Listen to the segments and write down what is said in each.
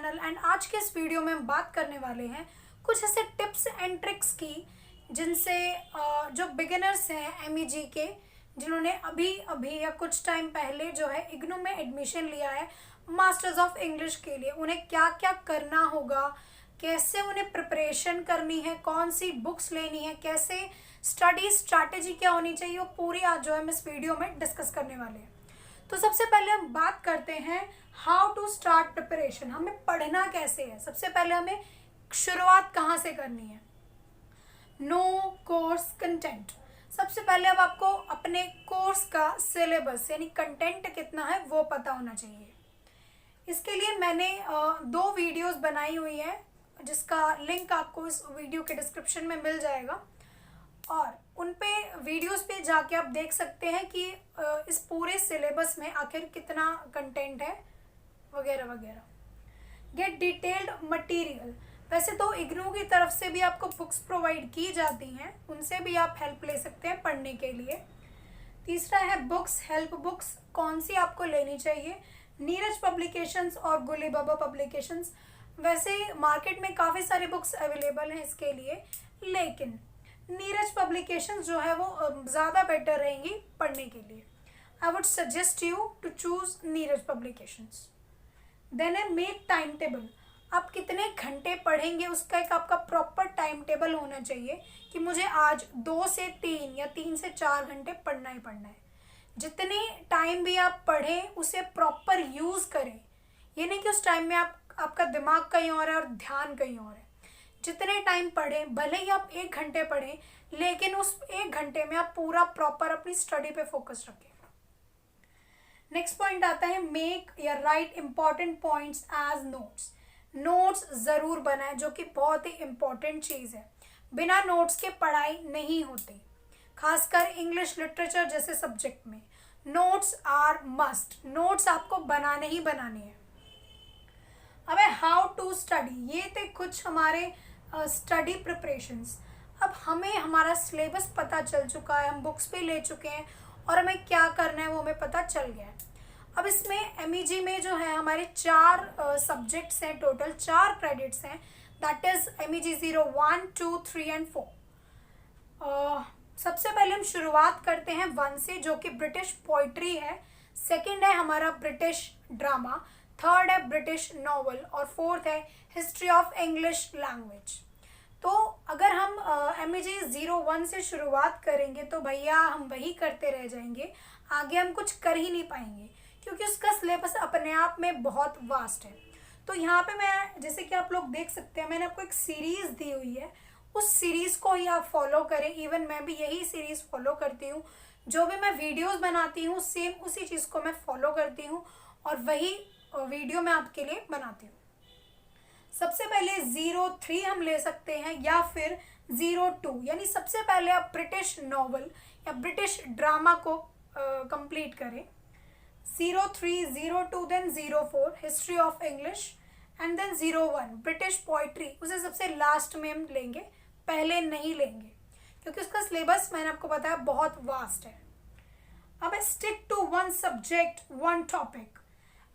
Channel and आज के इस वीडियो में हम बात करने वाले हैं कुछ ऐसे टिप्स एंड ट्रिक्स की जिनसे जो बिगिनर्स हैं एमईजी के, जिन्होंने अभी अभी या कुछ टाइम पहले जो है इग्नू में एडमिशन लिया है मास्टर्स ऑफ इंग्लिश के लिए, उन्हें क्या क्या करना होगा, कैसे उन्हें प्रिपरेशन करनी है, कौन सी बुक्स लेनी है, कैसे स्टडी स्ट्रैटेजी क्या होनी चाहिए, वो पूरी आज जो है हम इस वीडियो में डिस्कस करने वाले हैं। तो सबसे पहले हम बात करते हैं हाउ टू स्टार्ट प्रिपरेशन। हमें पढ़ना कैसे है, सबसे पहले हमें शुरुआत कहाँ से करनी है। No course content. सबसे पहले अब आपको अपने कोर्स का सिलेबस यानी कंटेंट कितना है वो पता होना चाहिए। इसके लिए मैंने 2 वीडियोस बनाई हुई है जिसका लिंक आपको इस वीडियो के डिस्क्रिप्शन में मिल जाएगा और उन पे वीडियोस पे जाके आप देख सकते हैं कि इस पूरे सिलेबस में आखिर कितना कंटेंट है वगैरह वगैरह। Get detailed material. वैसे तो इग्नू की तरफ से भी आपको बुक्स प्रोवाइड की जाती हैं, उनसे भी आप हेल्प ले सकते हैं पढ़ने के लिए। तीसरा है बुक्स, हेल्प बुक्स कौन सी आपको लेनी चाहिए। नीरज पब्लिकेशंस और गुली बाबा पब्लिकेशंस। वैसे मार्केट में काफ़ी सारी बुक्स अवेलेबल हैं इसके लिए, लेकिन नीरज पब्लिकेशंस जो है वो ज़्यादा बेटर रहेंगी पढ़ने के लिए। I would suggest you to choose Neeraj publications. Then है मेक टाइम टेबल। आप कितने घंटे पढ़ेंगे उसका एक आपका प्रॉपर टाइम टेबल होना चाहिए कि मुझे आज 2 से 3 या 3 से 4 घंटे पढ़ना ही पढ़ना है। जितने टाइम भी आप पढ़ें उसे प्रॉपर यूज़ करें। ये नहीं कि उस टाइम में आपका दिमाग कहीं और है और ध्यान कहीं और है। जितने टाइम पढ़ें, भले ही आप 1 घंटे पढ़ें, लेकिन उस 1 घंटे में आप पूरा प्रॉपर अपनी स्टडी पे फोकस रखें। नेक्स्ट पॉइंट आता है मेक या write important points as notes. Notes ज़रूर बनाएं, जो कि बहुत ही इम्पॉर्टेंट चीज़ है। बिना नोट्स के पढ़ाई नहीं होती, खासकर इंग्लिश लिटरेचर जैसे सब्जेक्ट में नोट्स आर मस्ट। नोट्स आपको बनाने ही बनाने हैं। अब है हाउ टू स्टडी। ये थे कुछ हमारे स्टडी प्रिपरेशंस। अब हमें हमारा सिलेबस पता चल चुका है, हम बुक्स भी ले चुके हैं और हमें क्या करना है वो हमें पता चल गया है। अब इसमें एमईजी में जो है हमारे 4 सब्जेक्ट्स हैं, टोटल 4 क्रेडिट्स हैं, दैट इज़ एमईजी 0, 1, 2, 3 एंड 4। सबसे पहले हम शुरुआत करते हैं 1 से, जो कि ब्रिटिश पोइट्री है। सेकंड है हमारा ब्रिटिश ड्रामा, थर्ड है ब्रिटिश नॉवल और फोर्थ है हिस्ट्री ऑफ इंग्लिश लैंग्वेज। तो अगर हम एमईजी 01 से शुरुआत करेंगे तो भैया हम वही करते रह जाएंगे, आगे हम कुछ कर ही नहीं पाएंगे क्योंकि उसका सिलेबस अपने आप में बहुत वास्ट है। तो यहाँ पे मैं, जैसे कि आप लोग देख सकते हैं, मैंने आपको एक सीरीज़ दी हुई है, उस सीरीज़ को ही आप फॉलो करें। इवन मैं भी यही सीरीज़ फॉलो करती हूँ, जो भी मैं वीडियोज़ बनाती हूँ सेम उसी चीज़ को मैं फॉलो करती हूँ और वही वीडियो मैं आपके लिए बनाती हूँ। सबसे पहले 03 हम ले सकते हैं या फिर 02, यानी सबसे पहले आप ब्रिटिश नॉवल या ब्रिटिश ड्रामा को कंप्लीट करें। 03, 02, then 04 history of English and then 01 British poetry. उसे सबसे लास्ट में हम लेंगे, पहले नहीं लेंगे क्योंकि उसका सिलेबस मैंने आपको बताया बहुत वास्ट है। अब स्टिक टू 1 सब्जेक्ट 1 टॉपिक।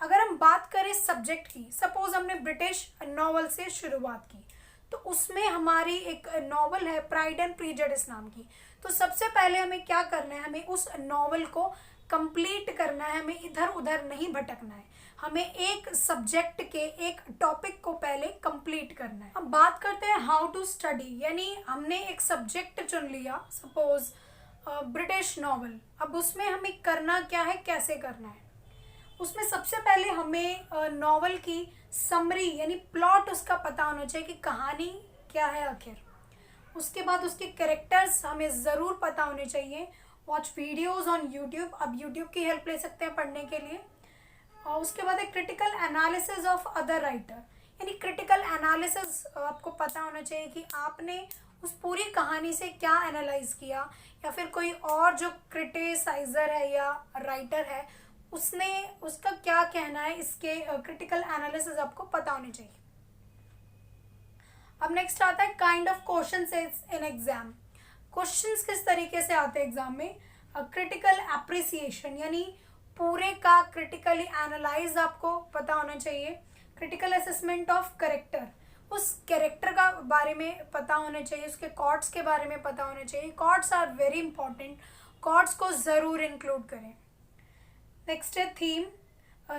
अगर हम बात करें सब्जेक्ट की, सपोज हमने ब्रिटिश नॉवल से शुरुआत की तो उसमें हमारी एक नॉवल है प्राइड एंड प्रीजुडिस नाम की। तो सबसे पहले हमें क्या करना है, हमें उस नॉवल को कंप्लीट करना है, हमें इधर उधर नहीं भटकना है, हमें एक सब्जेक्ट के एक टॉपिक को पहले कंप्लीट करना है। अब बात करते हैं हाउ टू स्टडी, यानी हमने एक सब्जेक्ट चुन लिया, सपोज ब्रिटिश नॉवल। अब उसमें हमें करना क्या है, कैसे करना है। उसमें सबसे पहले हमें नॉवल की समरी यानी प्लॉट उसका पता होना चाहिए कि कहानी क्या है आखिर। उसके बाद उसके कैरेक्टर्स हमें ज़रूर पता होने चाहिए। वॉच वीडियोस ऑन यूट्यूब, अब यूट्यूब की हेल्प ले सकते हैं पढ़ने के लिए। और उसके बाद एक critical analysis of other writer, यानी क्रिटिकल एनालिसिस आपको पता होना चाहिए कि आपने उस पूरी कहानी से क्या एनालाइज किया, या फिर कोई और जो क्रिटिसाइजर है या राइटर है उसने उसका क्या कहना है, इसके क्रिटिकल एनालिसिस आपको पता होने चाहिए। अब नेक्स्ट आता है kind of questions in exam. Questions किस तरीके से आते हैं एग्जाम में। क्रिटिकल एप्रिसिएशन, यानी पूरे का क्रिटिकली एनालाइज आपको पता होना चाहिए। क्रिटिकल असेसमेंट ऑफ कैरेक्टर, उस कैरेक्टर का बारे में पता होना चाहिए, उसके कॉर्ड्स के बारे में पता होना चाहिए। Cords are very important, cords को ज़रूर इंक्लूड करें। नेक्स्ट है थीम।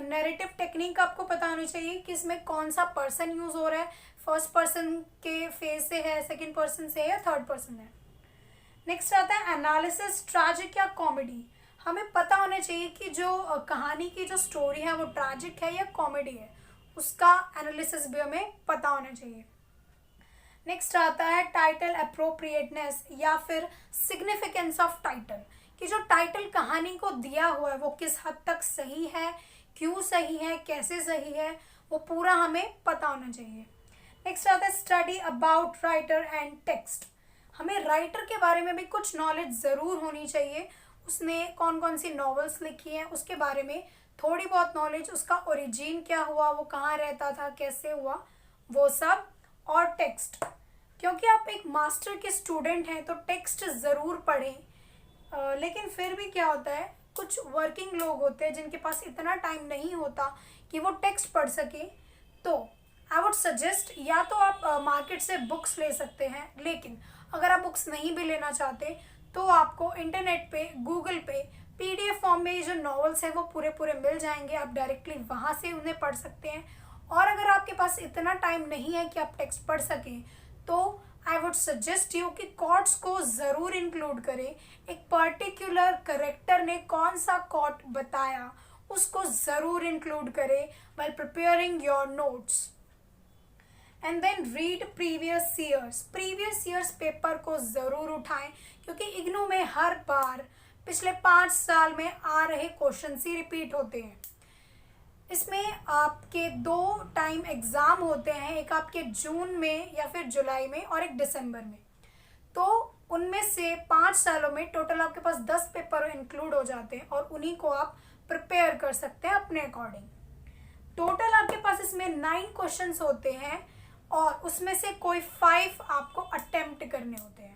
नैरेटिव टेक्निक आपको पता होनी चाहिए कि इसमें कौन सा पर्सन यूज़ हो रहा है, फर्स्ट पर्सन के फेस से है, सेकंड पर्सन से है या थर्ड पर्सन है। नेक्स्ट आता है एनालिसिस, ट्रैजिक या कॉमेडी। हमें पता होना चाहिए कि जो कहानी की जो स्टोरी है वो ट्रैजिक है या कॉमेडी है, उसका एनालिसिस भी हमें पता होना चाहिए। नेक्स्ट आता है टाइटल अप्रोप्रिएटनेस या फिर सिग्निफिकेंस ऑफ टाइटल, कि जो टाइटल कहानी को दिया हुआ है वो किस हद तक सही है, क्यों सही है, कैसे सही है, वो पूरा हमें पता होना चाहिए। नेक्स्ट आता है study about writer and text. हमें राइटर के बारे में भी कुछ नॉलेज ज़रूर होनी चाहिए, उसने कौन कौन सी नॉवेल्स लिखी हैं उसके बारे में थोड़ी बहुत नॉलेज, उसका ओरिजिन क्या हुआ, वो कहाँ रहता था, कैसे हुआ, वो सब। और टेक्स्ट, क्योंकि आप एक मास्टर के स्टूडेंट हैं तो टेक्स्ट ज़रूर पढ़ें। लेकिन फिर भी क्या होता है, कुछ वर्किंग लोग होते हैं जिनके पास इतना टाइम नहीं होता कि वो टेक्स्ट पढ़ सके, तो आई वुड सजेस्ट या तो आप मार्केट से बुक्स ले सकते हैं, लेकिन अगर आप बुक्स नहीं भी लेना चाहते तो आपको इंटरनेट पे, गूगल पे PDF फॉर्म में ये जो नॉवेल्स हैं वो पूरे मिल जाएंगे, आप डायरेक्टली वहाँ से उन्हें पढ़ सकते हैं। और अगर आपके पास इतना टाइम नहीं है कि आप टेक्स्ट पढ़ सकें तो आई वुड सजेस्ट यू कि कॉट्स को ज़रूर इंक्लूड करें। एक पर्टिकुलर करेक्टर ने कौन सा कॉट बताया उसको ज़रूर इंक्लूड करें while preparing your notes. And then read previous years paper को ज़रूर उठाएं, क्योंकि इग्नू में हर बार पिछले 5 साल में आ रहे क्वेश्चन ही रिपीट होते हैं। इसमें आपके 2 टाइम एग्ज़ाम होते हैं, एक आपके जून में या फिर जुलाई में और एक दिसंबर में। तो उनमें से 5 सालों में टोटल आपके पास 10 पेपर इंक्लूड हो जाते हैं और उन्हीं को आप प्रिपेयर कर सकते हैं अपने अकॉर्डिंग। टोटल आपके पास इसमें 9 क्वेश्चंस होते हैं और उसमें से कोई 5 आपको अटेम्प्ट करने होते हैं।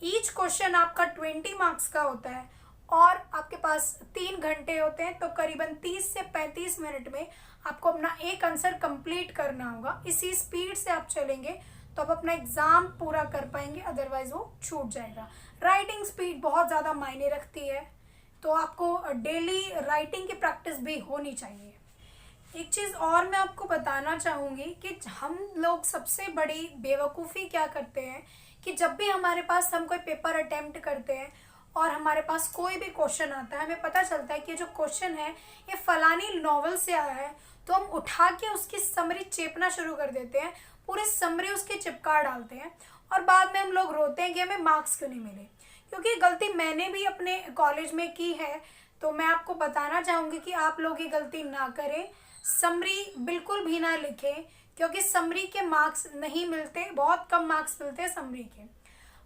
ईच क्वेश्चन आपका 20 मार्क्स का होता है और आपके पास 3 घंटे होते हैं, तो करीबन 30 से 35 मिनट में आपको अपना एक आंसर कंप्लीट करना होगा। इसी स्पीड से आप चलेंगे तो आप अपना एग्ज़ाम पूरा कर पाएंगे, अदरवाइज वो छूट जाएगा। राइटिंग स्पीड बहुत ज़्यादा मायने रखती है, तो आपको डेली राइटिंग की प्रैक्टिस भी होनी चाहिए। एक चीज़ और मैं आपको बताना चाहूँगी कि हम लोग सबसे बड़ी बेवकूफ़ी क्या करते हैं कि जब भी हमारे पास हम कोई पेपर अटेम्प्ट करते हैं और हमारे पास कोई भी क्वेश्चन आता है, हमें पता चलता है कि जो क्वेश्चन है ये फलानी नॉवल से आया है, तो हम उठा के उसकी समरी चेपना शुरू कर देते हैं, पूरी समरी उसकी चिपका डालते हैं और बाद में हम लोग रोते हैं कि हमें मार्क्स क्यों नहीं मिले। क्योंकि गलती मैंने भी अपने कॉलेज में की है, तो मैं आपको बताना चाहूँगी कि आप लोग ये गलती ना करें। समरी बिल्कुल भी ना लिखें, क्योंकि समरी के मार्क्स नहीं मिलते, बहुत कम मार्क्स मिलते हैं समरी के।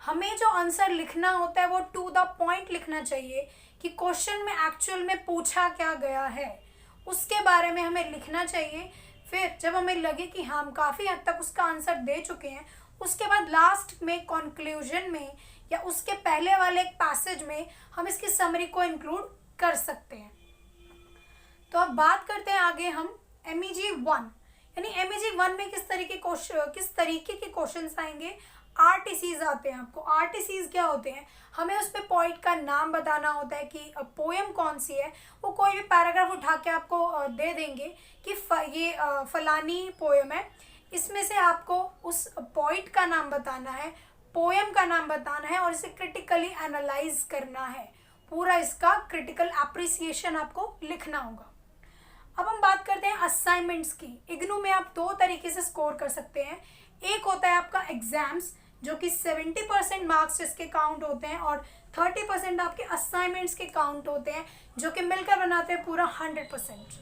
हमें जो आंसर लिखना होता है वो टू द पॉइंट लिखना चाहिए कि क्वेश्चन में एक्चुअल में पूछा क्या गया है, उसके बारे में हमें लिखना चाहिए। फिर जब हमें लगे कि हम काफ़ी हद तक उसका आंसर दे चुके हैं, उसके बाद लास्ट में कंक्लूजन में या उसके पहले वाले एक पैसेज में हम इसकी समरी को इंक्लूड कर सकते हैं। तो अब बात करते हैं आगे हम MEG 1, यानी MEG 1 में किस तरीके के क्वेश्चंस आएंगे। RTCs आते हैं। आपको RTCs क्या होते हैं, हमें उस पर पोइट का नाम बताना होता है कि पोएम कौन सी है। वो कोई भी पैराग्राफ उठा के आपको दे देंगे कि ये फलानी पोएम है, इसमें से आपको उस पोइट का नाम बताना है, पोएम का नाम बताना है और इसे क्रिटिकली एनालाइज करना है। पूरा इसका क्रिटिकल एप्रिसिएशन आपको लिखना होगा। अब हम बात करते हैं असाइनमेंट्स की। इग्नू में आप 2 तरीके से स्कोर कर सकते हैं। एक होता है आपका एग्जाम्स, जो कि 70% मार्क्स इसके काउंट होते हैं और 30% आपके असाइनमेंट्स के काउंट होते हैं, जो कि मिलकर बनाते हैं पूरा 100%।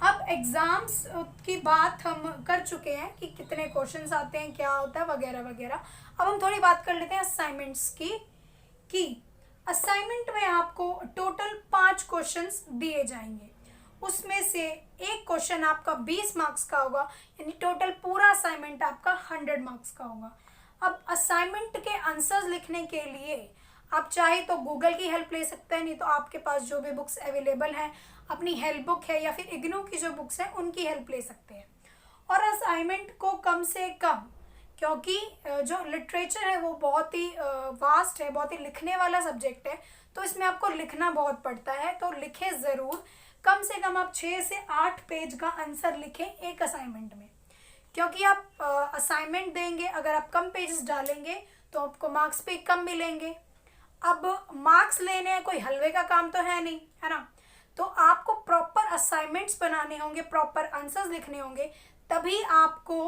अब एग्जाम्स की बात हम कर चुके हैं कि कितने क्वेश्चंस आते हैं, क्या होता है, वगैरह वगैरह। अब हम थोड़ी बात कर लेते हैं असाइनमेंट्स की असाइनमेंट में आपको टोटल 5 क्वेश्चंस दिए जाएंगे। उसमें से एक क्वेश्चन आपका 20 मार्क्स का होगा, यानी टोटल पूरा असाइनमेंट आपका 100 मार्क्स का होगा। अब असाइनमेंट के आंसर्स लिखने के लिए आप चाहे तो गूगल की हेल्प ले सकते हैं, नहीं तो आपके पास जो भी बुक्स अवेलेबल हैं, अपनी हेल्प बुक है या फिर इग्नू की जो बुक्स हैं उनकी हेल्प ले सकते हैं। और असाइनमेंट को कम से कम, क्योंकि जो लिटरेचर है वो बहुत ही वास्ट है, बहुत ही लिखने वाला सब्जेक्ट है, तो इसमें आपको लिखना बहुत पड़ता है, तो लिखें ज़रूर। कम से कम आप 6 से 8 पेज का आंसर लिखें एक असाइनमेंट में, क्योंकि आप असाइनमेंट देंगे, अगर आप कम पेजेस डालेंगे तो आपको मार्क्स भी कम मिलेंगे। अब मार्क्स लेने हैं, कोई हलवे का काम तो है नहीं, है ना। तो आपको प्रॉपर असाइनमेंट्स बनाने होंगे, प्रॉपर आंसर्स लिखने होंगे, तभी आपको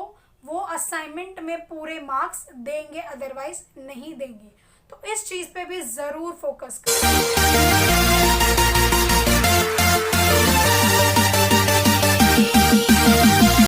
वो असाइनमेंट में पूरे मार्क्स देंगे, अदरवाइज नहीं देंगे। तो इस चीज़ पे भी ज़रूर फोकस करें।